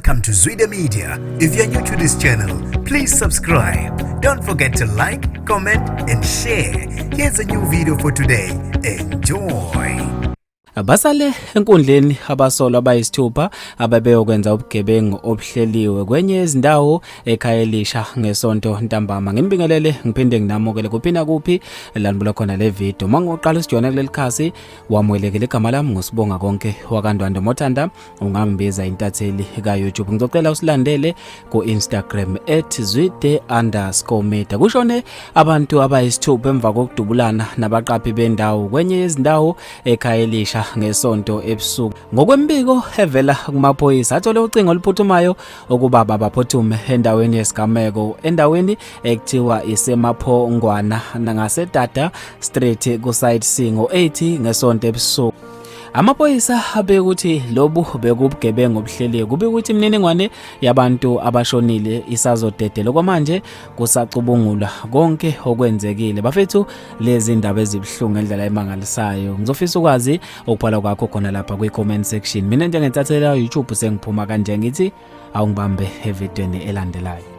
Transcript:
Welcome to Zwida Media. If you're new to this channel, please subscribe. Don't forget to like, comment and share. Here's a new video for today. Enjoy. Basale enkundleni abasolo abayisithupha abebeyokwenza ubugebengu obuhleliwe kwenye izindawo ekhaya elisha ngesonto ntambama. Nginibingelele ngiphinde nginamukele kuphina kuphi lanibula khona le video. Mangoqala usijona kuleli khasi wamwelekele igama lami ngosibonga konke wakandwando Mothanda, ungambiza intatheli ka YouTube. Ngizocela usilandele ku Instagram @zwide_media. Kushone abantu abayisithupha emva kokudubulana nabaqaphi bendawo kwenye izindawo ekhaya elisha ngesonto ebusuku. Ngokwembiko evela kumaphoyisa athole ucingo oluphuthumayo ukuba baphuthume endaweni yesigameko endaweni ekuthiwa isemaphongwana ngaseDada Street ku side Singo 80 ngesonto ebusuku. Amaphoyisa abeke ukuthi lobu bekubugebengu obuhleliwe, kube ukuthi imininingwane yabantu abashonile isazodedela kwamanje kusacubungula konke okwenzekile. Bafethu, lezi ndaba ezibhlungu ngendlela emangalisayo ngizofisa ukwazi ukubhala kwakho khona lapha kwi-comment section. Mina njengentatheleli YouTube sengiphuma kanje ngithi awungibambe evidweni elandelayo.